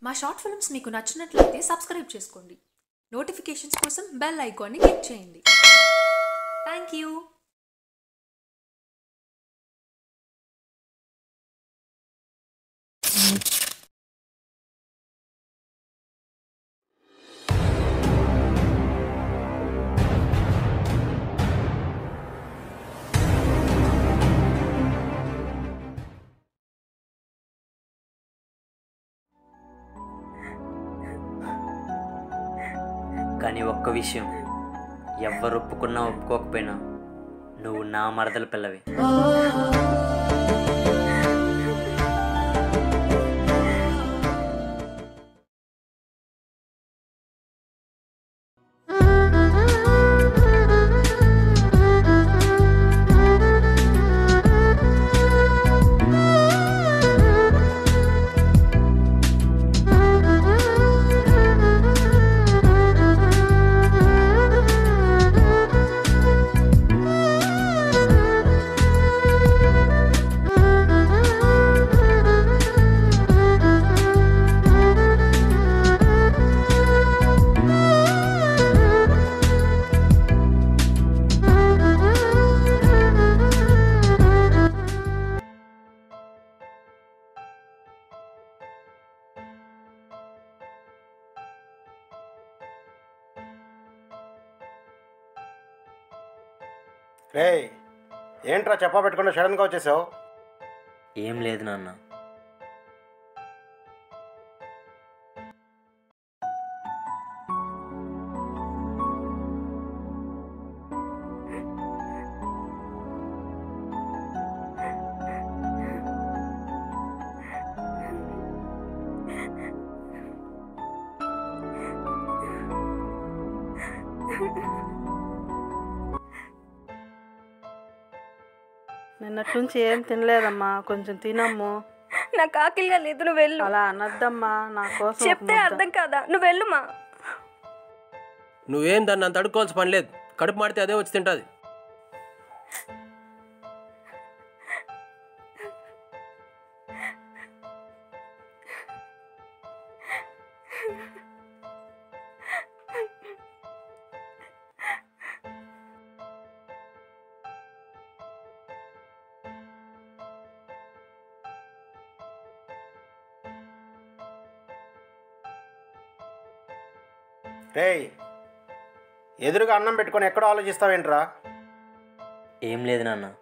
మా short films మీకు నచ్చినట్లయితే సబ్స్క్రైబ్ చేసుకోండి. నోటిఫికేషన్స్ కోసం బెల్ ఐకాన్ని క్లిక్ చేయండి. Thank you. కానీ ఒక్క విషయం, ఎవ్వరు ఒప్పుకున్నా ఒప్పుకోకపోయినా నువ్వు నా మరదల పిల్లవి. రే, ఏంట్రా చెప్పా పెట్టుకుంటే సడన్గా వచ్చేసావు? ఏం లేదు నాన్న. నిన్నటి నుంచి ఏం తినలేదమ్మా, కొంచెం తినమ్ము. నాకు ఆకలిగా లేదు, నువ్వు వెళ్ళు. అలా అనద్దమ్మా, నా కోసం చెప్తే అర్థం కాదా? నువ్వు వెళ్ళుమా. నువ్వేం దాన్ని అంత అడుక్కోవాల్సిన పని లేదు. కడుపు మాడితే అదే వచ్చి తింటుంది. రే, ఎదురుగా అన్నం పెట్టుకొని ఎక్కడో ఆలోచిస్తావేంట్రా? ఏం లేదు నాన్న,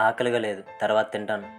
ఆకలిగా లేదు, తర్వాత తింటాను.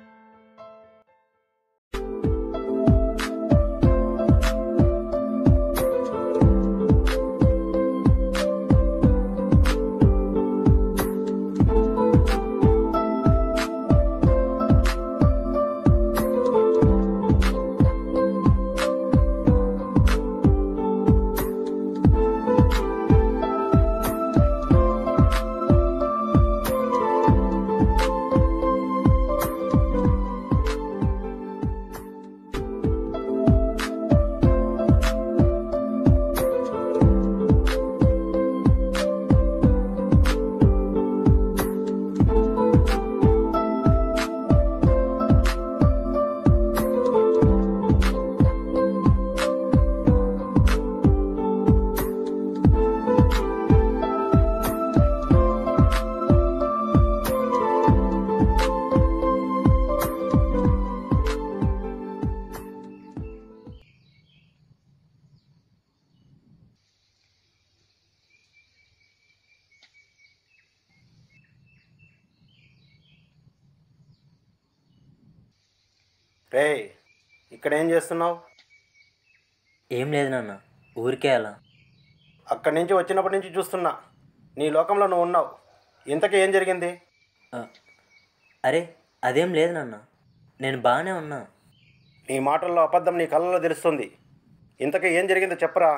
రే, ఇక్కడ ఏం చేస్తున్నావు? ఏం లేదు నాన్న, ఊరికే అలా. అక్కడి నుంచి వచ్చినప్పటి నుంచి చూస్తున్నా, నీ లోకంలో నువ్వు ఉన్నావు. ఇంతకీ ఏం జరిగింది? అరే అదేం లేదు నాన్న, నేను బాగానే ఉన్నా. నీ మాటల్లో అబద్ధం నీ కళ్ళలో తెలుస్తుంది. ఇంతకీ ఏం జరిగిందో చెప్పరా?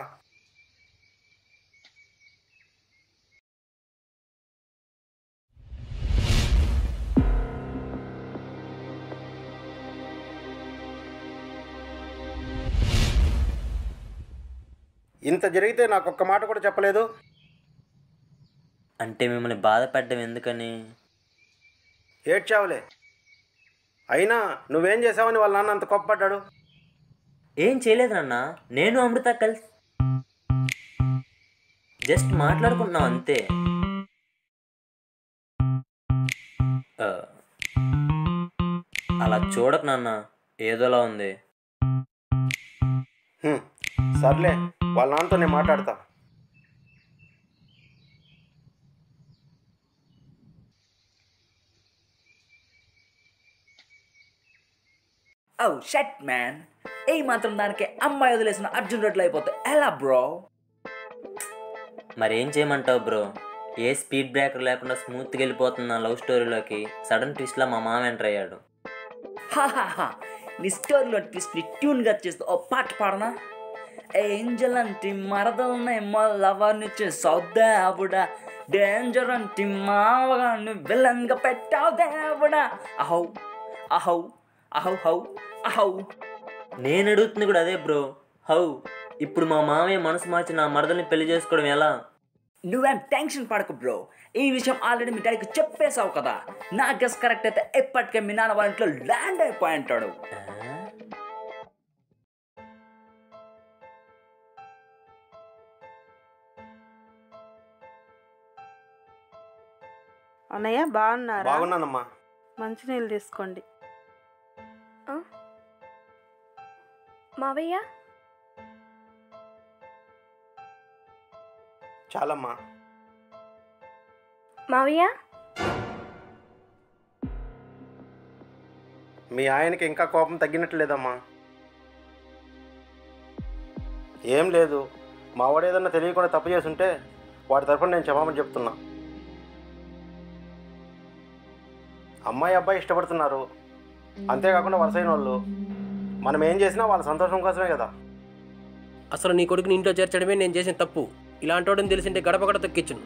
ఇంత జరిగితే నాకు ఒక్క మాట కూడా చెప్పలేదు. అంటే మిమ్మల్ని బాధ పెట్టడం ఎందుకని. ఏడ్చావులే. అయినా నువ్వేం చేసావని వాళ్ళ నాన్న అంత కోప్పడ్డాడు? ఏం చేయలేదు నాన్న, నేను అమృత కలిసి జస్ట్ మాట్లాడుకుంటున్నాం అంతే. ఆ, అలా చూడకు నాన్న, ఏదోలా ఉంది. సర్లే, వాళ్ళ నాన్నతో నేను మాట్లాడతా. ఓ షట్ మ్యాన్, ఏ మాత్రం దానికి అమ్మాయి వదిలేసిన అర్జున్ రెడ్లు అయిపోతే ఎలా బ్రో? మరేం చేయమంటావు బ్రో? ఏ స్పీడ్ బ్రేకర్ లేకుండా స్మూత్గా వెళ్ళిపోతున్న లవ్ స్టోరీలోకి సడన్ ట్విస్ట్లా మా మామ ఎంటర్ అయ్యాడు. హాహాహా, నీ స్టోరీలో ట్విస్ట్ని ట్యూన్గా చేస్తూ ఓ పాట పాడనా? ఏంజల్ అంటే మరదల్ని లవర్ని చేసావు దేవుడా, డేంజర్ అంటే మావగాన్ని విలన్గా పెట్టావు దేవుడా. అహౌ అహౌ అహౌ హౌ అహౌ. నేను అడుగుతుంది కూడా అదే బ్రో. హౌ? ఇప్పుడు మా మామయ్య మనసు మార్చి నా మరదల్ని పెళ్లి చేసుకోవడం ఎలా? నువ్వేం టెన్షన్ పడకు బ్రో, ఈ విషయం ఆల్రెడీ మీ డాడీకి చెప్పేశావు కదా. నా గెస్ కరెక్ట్ అయితే ఎప్పటికే మీ నాన్న వాళ్ళ ఇంట్లో ల్యాండ్ అయిపోయి ఉంటాడు. అన్నయ్య బాగున్నారా? బాగున్నానమ్మా. మంచినీళ్ళు తీసుకోండి. మావయ్య చాలమ్మా. మావయ్య మీ ఆయనకి ఇంకా కోపం తగ్గినట్టు లేదమ్మా. ఏం లేదు, మా వాడు ఏదన్నా తెలియకుండా తప్పు చేసుంటే వాడి తరఫున నేను క్షమాపణ చెప్తున్నా. అమ్మాయి అబ్బాయి ఇష్టపడుతున్నారు, అంతేకాకుండా వరుసైన వాళ్ళు. మనం ఏం చేసినా వాళ్ళ సంతోషం కోసమే కదా. అసలు నీ కొడుకుని ఇంట్లో చేర్చడమే నేను చేసిన తప్పు. ఇలాంటి వాడిని తెలిసింటే గడప గడ తొక్కించును.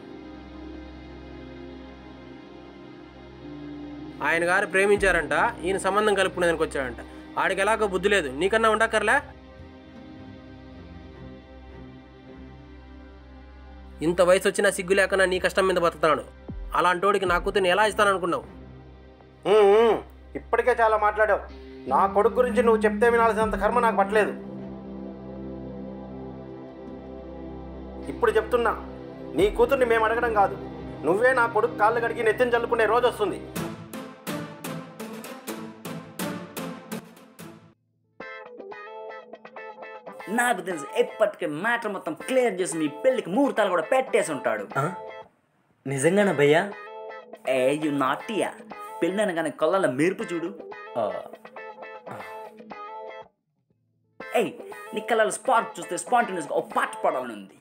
ఆయన గారు ప్రేమించారంట, ఈయన సంబంధం కలుపుకునేదానికి వచ్చాడంట. ఆడికి ఎలాగో బుద్ధి లేదు, నీకన్నా ఉండక్కర్లే. ఇంత వయసు వచ్చినా సిగ్గు లేకన్నా నీ కష్టం మీద బతుకుతాడు. అలాంటి వాడికి నా కూతుర్ని ఎలా ఇస్తాననుకున్నావు? ఇప్పటికే చాలా మాట్లాడావు. నా కొడుకు గురించి నువ్వు చెప్తే వినాల్సినంత కర్మ నాకు పట్టలేదు. ఇప్పుడు చెప్తున్నా, నీ కూతుర్ని మేము అడగడం కాదు, నువ్వే నా కొడుకు కాళ్ళు కడిగి నెత్తిని చల్లుకునే రోజు వస్తుంది. నాకు తెలుసు, ఎప్పటికే మ్యాటర్ మొత్తం క్లియర్ చేసి మీ పెళ్ళికి ముహూర్తాలు కూడా పెట్టేసి ఉంటాడు. నిజంగానా భయ్యా? ఏ యు నాటియా, పెళ్ళైన కానీ కొల్లాల మెరుపు చూడు. ఏయ్, నీ కళ్ళలో స్పాట్ చూస్తే స్పాంటేనియస్గా ఓ పాట పాడాలని ఉంది.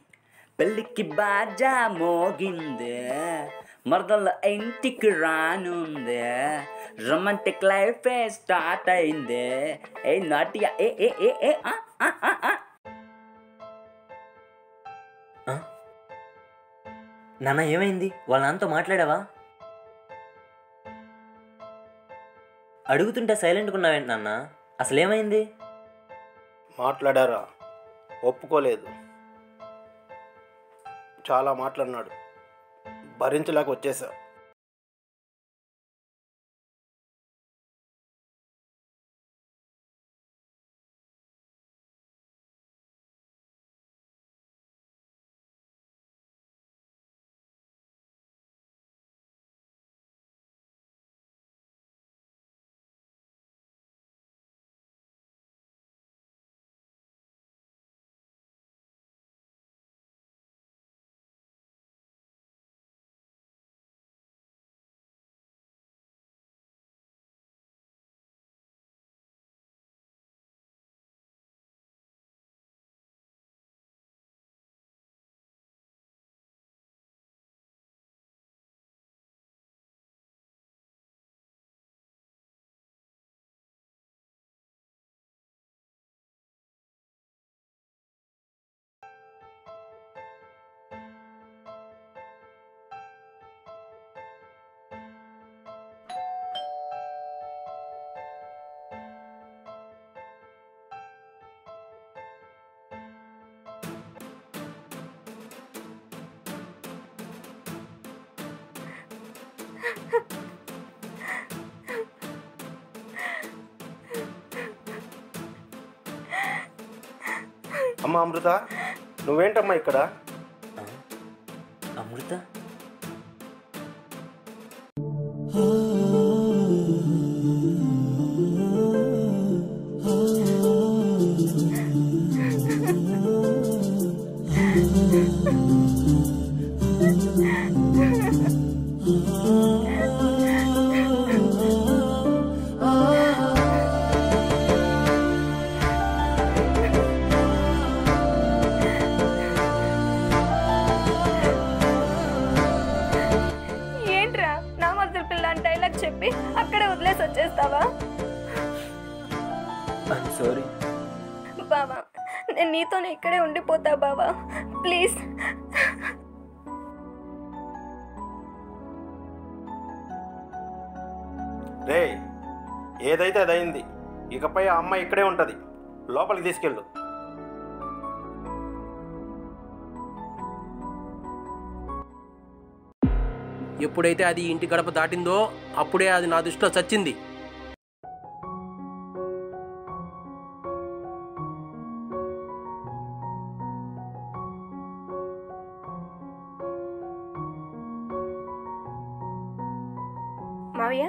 పెళ్ళికి బాజా మోగిందే, మరదల ఇంటికి రానుందే, రొమాంటిక్ లైఫ్ స్టార్ట్ అయిందే. ఏ నాటియా, ఏ ఏ ఏ ఏ నాన్న ఏమైంది? వాళ్ళ నాన్నతో మాట్లాడావా? అడుగుతుంటే సైలెంట్గా ఉన్నావేంటి నాన్న? అసలు ఏమైంది? మాట్లాడారా? ఒప్పుకోలేదు. చాలా మాట్లాడినాడు, భరించలేక వచ్చేసా. అమ్మ అమృత, నువ్వేంటమ్మా ఇక్కడ? అమృత ఏంట్రా నా మరదల పిల్ల అని డైలాగ్ చెప్పి అక్కడే వదిలేసి వచ్చేస్తావా? I'm sorry. బావా, నేను నీతోనే ఇక్కడే ఉండిపోతా బావా, ప్లీజ్. రే, ఏదైతే అదైంది. ఇకపై ఆ అమ్మాయి ఇక్కడే ఉంటుంది. లోపలికి తీసుకెళ్ళు. ఎప్పుడైతే అది ఇంటి గడప దాటిందో అప్పుడే అది నా దృష్టిలో చచ్చింది. మావయ్య,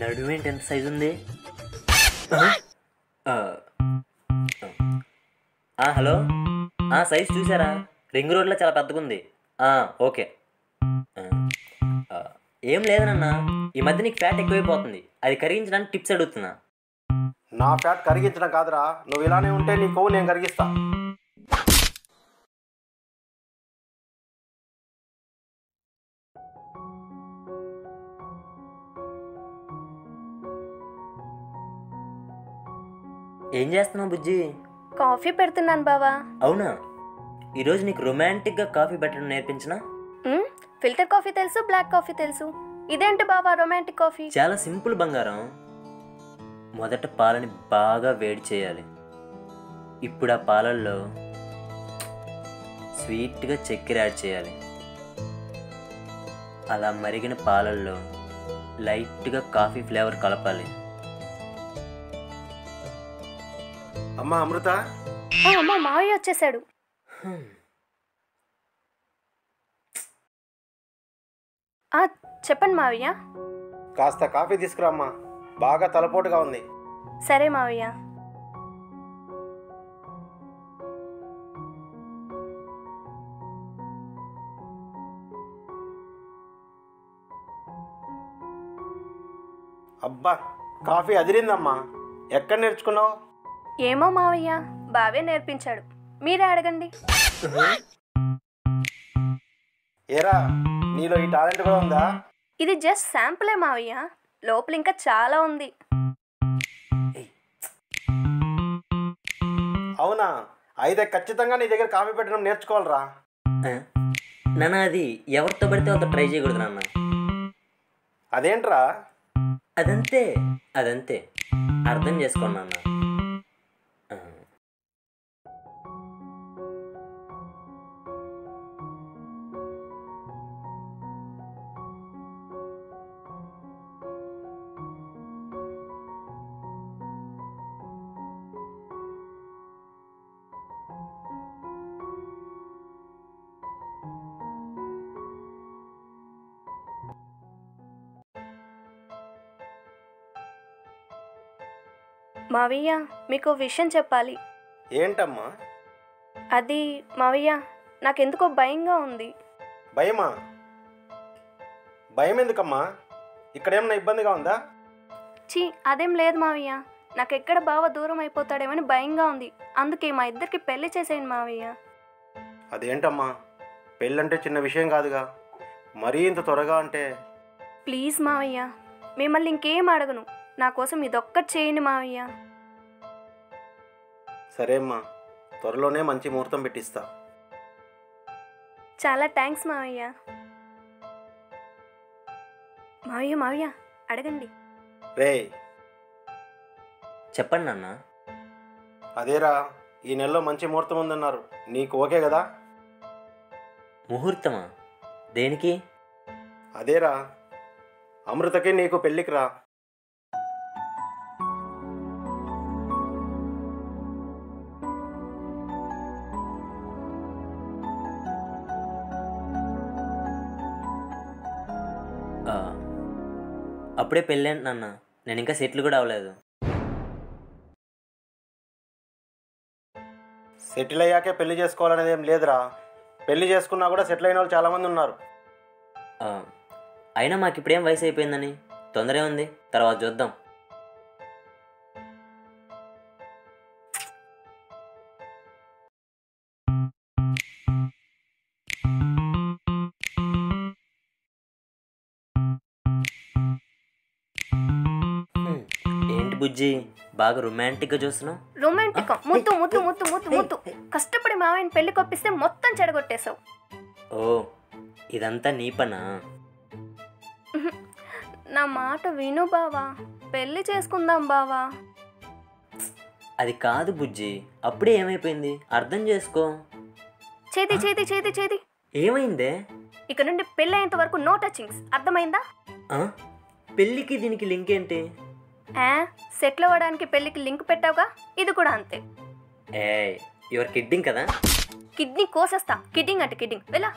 నడుమేంటి ఎంత సైజు ఉంది? హలో, సైజ్ చూసారా? రింగ్ రోడ్లో చాలా పెద్దగా ఉంది. ఓకే. ఏం లేదనన్నా, ఈ మధ్య నీకు ఫ్యాట్ ఎక్కువైపోతుంది. అది కరిగించడానికి టిప్స్ అడుగుతున్నా. నా ఫ్యాట్ కరిగించడం కాదురా, నువ్వు ఇలానే ఉంటే నీ కొవ్వు నేను కరిగిస్తా. ఏం చేస్తున్నావు బుజ్జి? కాఫీ పెడుతున్నాను బావా. అవునా? ఈరోజు నీకు రొమాంటిక్గా కాఫీ పెట్టడం నేర్పించినా? ఫిల్టర్ కాఫీ తెలుసు, బ్లాక్ కాఫీ తెలుసు. ఇదేంటి బావా రొమాంటిక్ కాఫీ? చాలా సింపుల్ బంగారం. మొదట పాలని బాగా వేడి చేయాలి. ఇప్పుడు ఆ పాలల్లో స్వీట్గా చక్కెర యాడ్ చేయాలి. అలా మరిగిన పాలల్లో లైట్గా కాఫీ ఫ్లేవర్ కలపాలి. అమ్మా అమృత, అమ్మ మావయ్య వచ్చేసాడు. చెప్పండి మావయ్య. కాస్త కాఫీ తీసుకురామ్మా, బాగా తలపోటుగా ఉంది. సరే మావయ్య. అబ్బా, కాఫీ అదిరిందమ్మా. ఎక్కడ నేర్చుకున్నావు? ఏమో మావయ్య, బావే నేర్పించాడు. మీరే అడగండి. ఏరా, నీలో ఈ టాలెంట్ కూడా ఉందా? ఇది జస్ట్ శాంపులే మావయ్య, లోపల ఇంకా చాలా ఉంది. అవునా? అయితే ఖచ్చితంగా నీ దగ్గర కాఫీ పెట్టడం నేర్చుకోవాలరా. నాన్న, అది ఎవరితో పడితే వాళ్ళతో ట్రై చేయకూడదు నాన్న. అదేంట్రా? అదంతే అదంతే, అర్థం చేసుకోండి నాన్న. మావయ్య, మీకు విషయం చెప్పాలి. ఏంటమ్మా? అది మావయ్య, నాకెందుకో భయంగా ఉంది. భయమా? భయం ఎందుకమ్మా? ఇక్కడేమన్నా ఇబ్బందిగా ఉందా? చీ అదేం లేదు మావయ్య, నాకెక్కడ బావ దూరం అయిపోతాడేమని భయంగా ఉంది. అందుకే మా ఇద్దరికి పెళ్లి చేసేయండి మావయ్య. అదేంటమ్మా, పెళ్ళంటే చిన్న విషయం కాదుగా, మరీ ఇంత త్వరగా అంటే. ప్లీజ్ మావయ్య, మిమ్మల్ని ఇంకేం అడగను, నా కోసం ఇదొక్కటి చేయండి మావయ్య. సరే అమ్మా, త్వరలోనే మంచి ముహూర్తం పెట్టిస్తా. చాలా థ్యాంక్స్ మావయ్య. మావయ్య మావయ్య అడగండి. రే, చెప్పండి నాన్న. అదేరా, ఈ నెలలో మంచి ముహూర్తం ఉందన్నారు, నీకు ఓకే కదా? ముహూర్తమా? దేనికి? అదేరా, అమృతకి నీకు పెళ్ళికి రా. అప్పుడే పెళ్ళేంటి నాన్న, నేను ఇంకా సెటిల్ కూడా అవ్వలేదు. సెటిల్ అయ్యాకే పెళ్లి చేసుకోవాలనేది ఏం లేదురా, పెళ్లి చేసుకున్నా కూడా సెటిల్ అయిన వాళ్ళు చాలామంది ఉన్నారు. అయినా మాకు ఇప్పుడేం వయసు అయిపోయిందని తొందరే ఉంది, తర్వాత చూద్దాం. ఏంటి బుజ్జి, బాగా రొమాంటిక్గా చూస్తున్నావు? రొమాంటిక్ ముద్దు ముద్దు ముద్దు ముద్దు ముద్దు. కష్టపడి మావయ్యని పెళ్లి కొప్పిస్తే మొత్తం చెడగొట్టేశావు. ఓ, ఇదంతా నీ పనా? నా మాట విను బావా, పెళ్లి చేసుకుందాం బావా. అది కాదు బుజ్జి, అప్పుడే ఏమైపోయింది అర్థం చేసుకో. చేతి చేతి చేతి చేతి. ఏమైందే? ఇక నుండి పెళ్ళి అయ్యేంత వరకు నో టచింగ్స్, అర్థమైందా? పెళ్ళికి దీనికి లింక్ ఏంటి? సెటిల్ అవ్వడానికి పెళ్లికి లింక్ పెట్టావుగా, ఇది కూడా అంతే. యువర్ కిడ్డింగ్ కదా? కిడ్నీ కోసేస్తా. కిడ్డింగ్ అంటే కిడ్డింగ్ వెళ్ళా.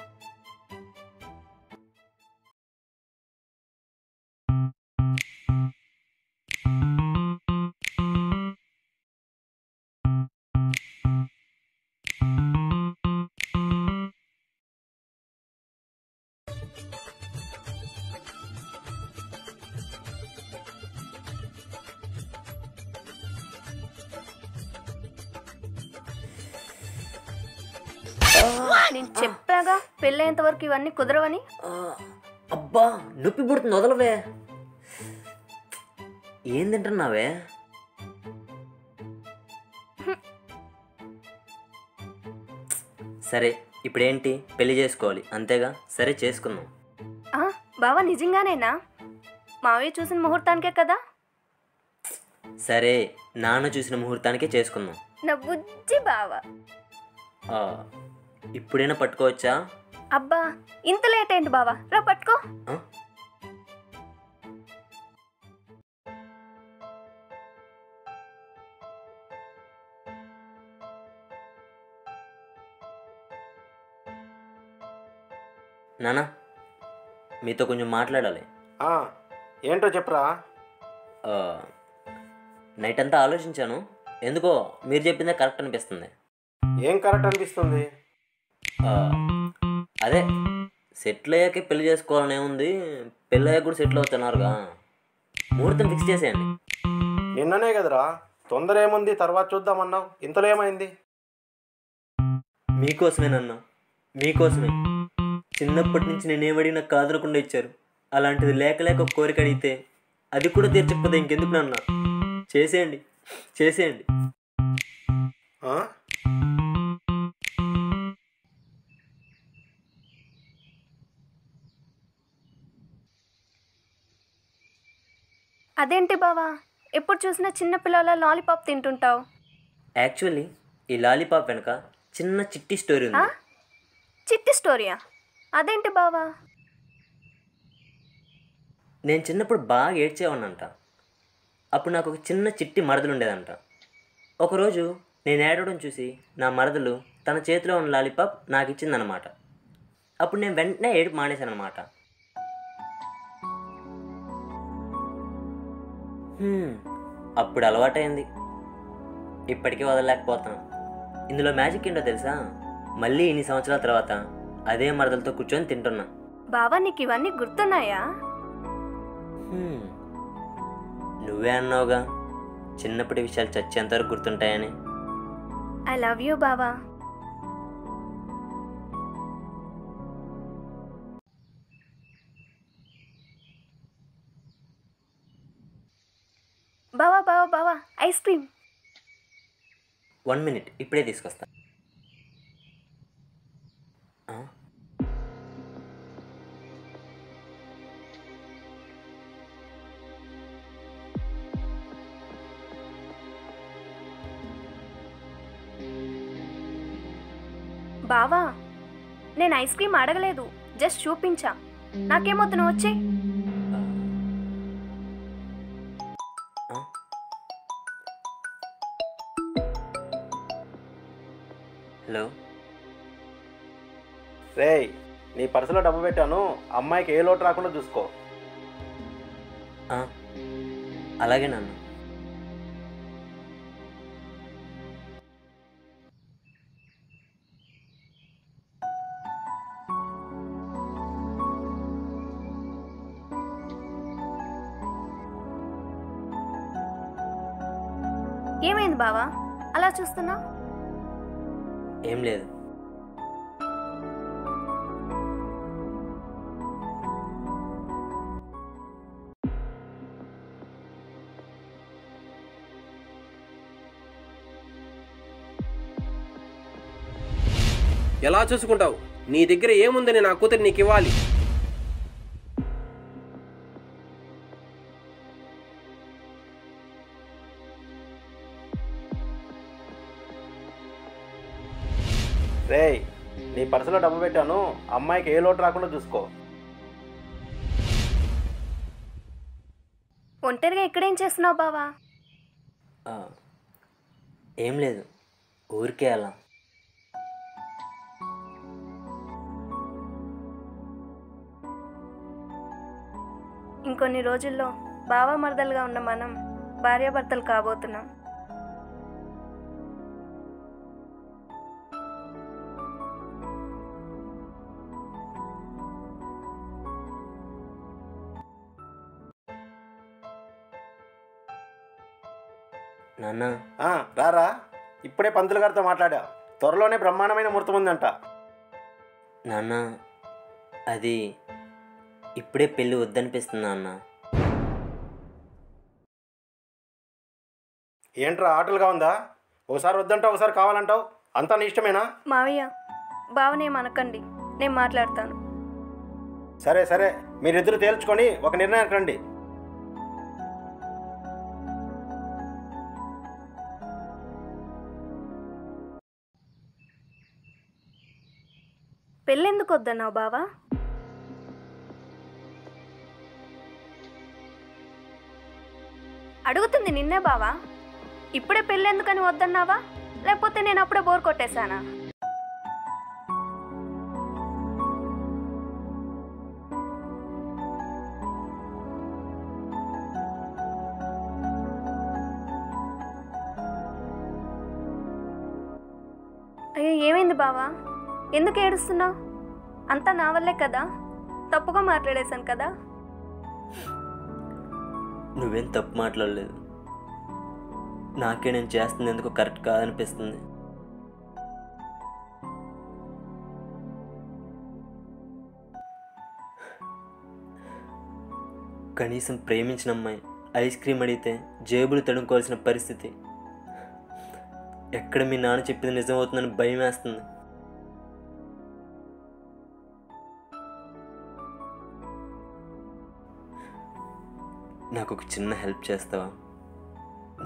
నేను చెప్పాగా పెళ్ళయ్యేంత వరకు ఇవన్నీ కుదరవని. అబ్బా నొప్పి పుడుతుంది, వదలవే. ఏం తింటున్నావే? సరే ఇప్పుడేంటి, పెళ్లి చేసుకోవాలి అంతేగా? సరే చేసుకుందాం. బావా నిజంగానేనా? మావయ్య చూసిన ముహూర్తానికే కదా? సరే, నాన్న చూసిన ముహూర్తానికే చేసుకుందాం. నా బుజ్జి బావా. ఇప్పుడైనా పట్టుకోవచ్చా? అబ్బా ఇంత లేట్ ఏంటి బావా, రా పట్టుకో. నానా, మీతో కొంచెం మాట్లాడాలి. ఏంటో చెప్పరా. నైట్ అంతా ఆలోచించాను, ఎందుకో మీరు చెప్పిందే కరెక్ట్ అనిపిస్తుంది. ఏం కరెక్ట్ అనిపిస్తుంది? అదే సెటిల్ అయ్యాకే పెళ్లి చేసుకోవాలని ఏముంది, పెళ్ళి అయ్యాక కూడా సెటిల్ అవుతున్నారుగా, ముహూర్తం ఫిక్స్ చేసేయండి. నిన్ననే కదరా, తొందర ఏముంది తర్వాత చూద్దామన్నావు, ఇంతలో ఏమైంది? మీకోసమేనన్నా, మీకోసమే. చిన్నప్పటి నుంచి నేనేమడిగినా కాదనకుండా ఇచ్చారు, అలాంటిది లేక లేక ఒక కోరిక అడిగితే అది కూడా తీర్చకపోతే ఇంకెందుకు నాన్న? చేసేయండి చేసేయండి. అదేంటి బావా, ఎప్పుడు చూసినా చిన్న పిల్లల లాలీపాప్ తింటుంటావు? యాక్చువల్లీ ఈ లాలీపాప్ వెనక చిన్న చిట్టి స్టోరీ ఉంది. చిట్టి స్టోరీయా? అదేంటి బావా? నేను చిన్నప్పుడు బాగా ఏడ్చేవాడినంట. అప్పుడు నాకు ఒక చిన్న చిట్టి మరదలు ఉండేదంట. ఒకరోజు నేను ఏడవడం చూసి నా మరదలు తన చేతిలో ఉన్న లాలీపాప్ నాకు ఇచ్చిందనమాట. అప్పుడు నేను వెంటనే ఏడుపు మానేశాను అనమాట. అప్పుడు అలవాటైంది, ఇప్పటికీ వదలలేకపోతాను. ఇందులో మ్యాజిక్ ఏంటో తెలుసా? మళ్ళీ ఇన్ని సంవత్సరాల తర్వాత అదే మరదలతో కూర్చొని తింటున్నా. బావా నీకు ఇవన్నీ గుర్తున్నాయా? నువ్వే అన్నావుగా చిన్నప్పటి విషయాలు చచ్చేంతవరకు గుర్తుంటాయని. ఐ లవ్ యూ బావా. బావా బావా బావా ఐస్ క్రీమ్. 1 minute, ఇప్పుడే తీసుకొస్తా. బావా నేను ఐస్ క్రీమ్ అడగలేదు, జస్ట్ చూపించా. నాకేమొద్దు, నువ్వు వచ్చే. హలో రేయ్, నీ పర్సులో డబ్బు పెట్టాను, అమ్మాయికి ఏ లోటు రాకుండా చూసుకో. అలాగే నాన్న. ఏమైంది బావా అలా చూస్తున్నా? ఏం లేదు. ఎలా చూసుకుంటావు? నీ దగ్గర ఏముందని నా కూతురు నీకు ఇవ్వాలి? రేయ్, నీ పర్సులో డబ్బు పెట్టాను, అమ్మాయికి ఏ లోటు రాకుండా చూసుకో. ఒంటరిగా ఇక్కడేం చేస్తున్నావు బావా? ఏం లేదు, ఊరికే అలా. ఇంకొన్ని రోజుల్లో బావా మరదలుగా ఉన్న మనం భార్యాభర్తలు కాబోతున్నాం. నాన్న రారా, ఇప్పుడే పంతులు గారితో మాట్లాడా, త్వరలోనే బ్రహ్మాండమైన ముహూర్తం ఉందంట. నాన్న, అది ఇప్పుడే పెళ్ళి వద్దనిపిస్తుంది నాన్న. ఏంట్రా ఆటలుగా ఉందా? ఒకసారి వద్దంటావు, ఒకసారి కావాలంటావు, అంతా నీ ఇష్టమేనా? మావయ్య బావనేమనకండి, నేను మాట్లాడతాను. సరే సరే, మీరిద్దరు తేల్చుకొని ఒక నిర్ణయానికి రండి. పెళ్ళెందుకు వద్దన్నావు బావా? అడుగుతుంది నిన్నే బావా. ఇప్పుడే పెళ్ళెందుకని వద్దన్నావా, లేకపోతే నేను అప్పుడే బోర్ కొట్టేశానా? అయ్యో ఏమైంది బావా, ఎందుకు ఏడుస్తున్నావు? అంతా నా వల్లే కదా, తప్పుగా మాట్లాడేశాను కదా. నువ్వేం తప్పు మాట్లాడలేదు. నాకే నేను చేస్తుంది ఎందుకు కరెక్ట్ కాదనిపిస్తుంది. కనీసం ప్రేమించిన అమ్మాయి ఐస్ క్రీమ్ అడిగితే జేబులు తడుముకోవాల్సిన పరిస్థితి. ఎక్కడ మీ నాన్న చెప్పింది నిజమవుతుందని భయం వేస్తుంది. నాకు ఒక చిన్న హెల్ప్ చేస్తావా?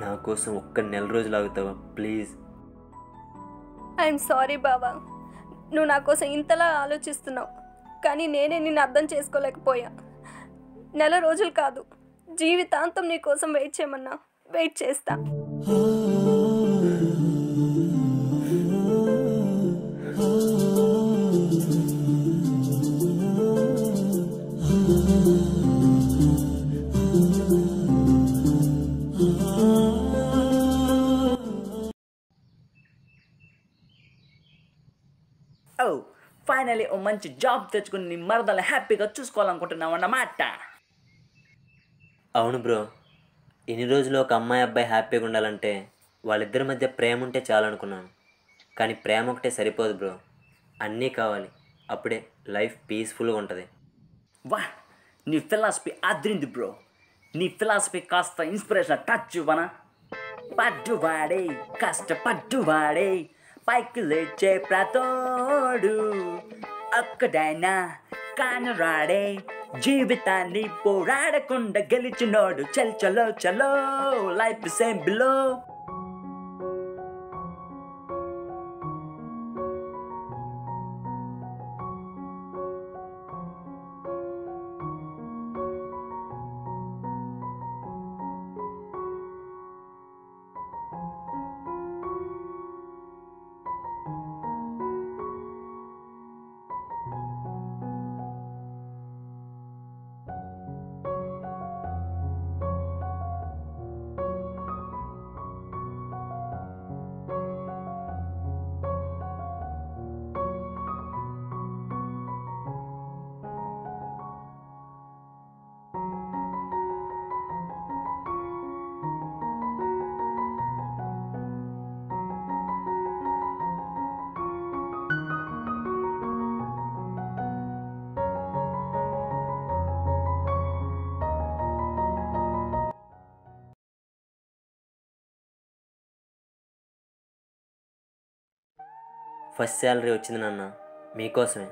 నా కోసం ఒక్క నెల రోజులు ఆగుతావా ప్లీజ్? ఐఎమ్ సారీ బావా, నువ్వు నా కోసం ఇంతలా ఆలోచిస్తున్నావు, కానీ నేనే నిన్ను అర్థం చేసుకోలేకపోయా. నెల రోజులు కాదు, జీవితాంతం నీ కోసం వెయిట్ చేయమన్నా వెయిట్ చేస్తా. ఓ ఫైనలీ ఓ మంచి జాబ్ తెచ్చుకుని నీ మరదలు హ్యాపీగా చూసుకోవాలనుకుంటున్నావు అన్నమాట. అవును బ్రో, ఇన్ని రోజులు ఒక అమ్మాయి అబ్బాయి హ్యాపీగా ఉండాలంటే వాళ్ళిద్దరి మధ్య ప్రేమ ఉంటే చాలనుకున్నాను. కానీ ప్రేమ ఒకటే సరిపోదు బ్రో, అన్నీ కావాలి. అప్పుడే లైఫ్ పీస్ఫుల్గా ఉంటుంది. వా, నీ ఫిలాసఫీ అదిరింది బ్రో. నీ ఫిలాసఫీ కాస్త ఇన్స్పిరేషన్ టచ్ ఇవ్వనా? పడ్డువాడే కష్టపడ్డువాడే పైకి లేచే ప్రతోడు ఒక్కడైనా కానరాడే జీవితాన్ని పోరాడకుండా గెలిచినోడు. చల్ చలో చలో life same below. First salary వచ్చింది నాన్న మీకోసమే.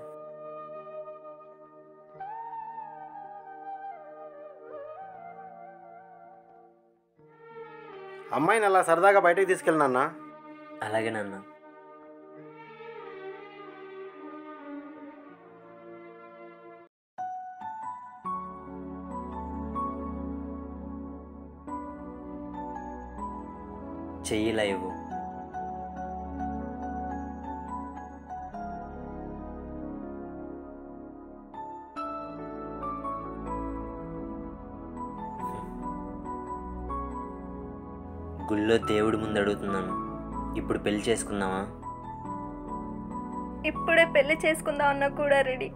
అమ్మాయిని అలా సరదాగా బయటకు తీసుకెళ్ళినన్నా. అలాగే నాన్న. చెయ్యి లైవ్. గుళ్ళో దేవుడి ముందు అడుగుతున్నాను, ఇప్పుడు పెళ్లి చేసుకుందామా? ఇప్పుడే పెళ్లి చేసుకుందాం అన్నా కూడా రెడీ.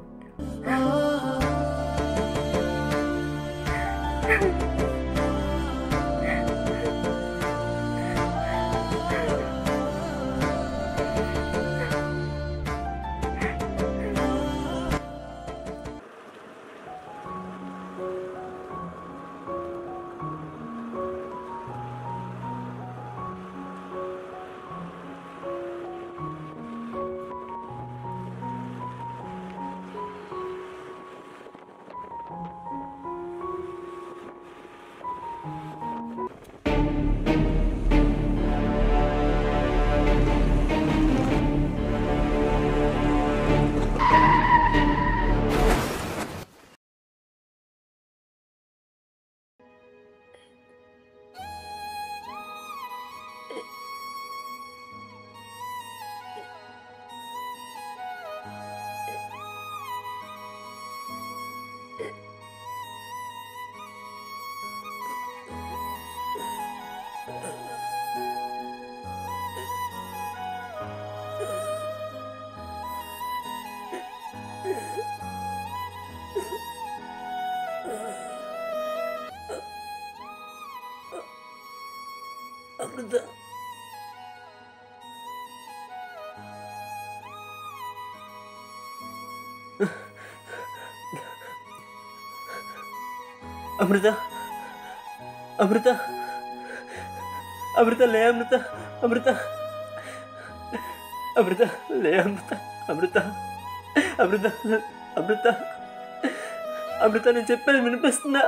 అమృత, అమృత, అమృత, అమృత లే అమృత, అమృత, అమృత లే అమృత, అమృత, అమృత, అమృత, అమృత నేను చెప్పేది వినిపిస్తుందా?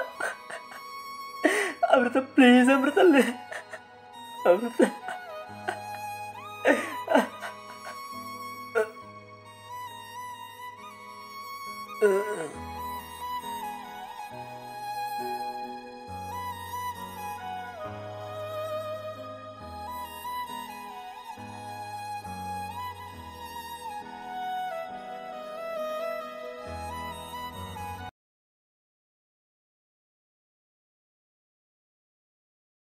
అమృత ప్లీజ్ అమృత లే అమృత. Uh...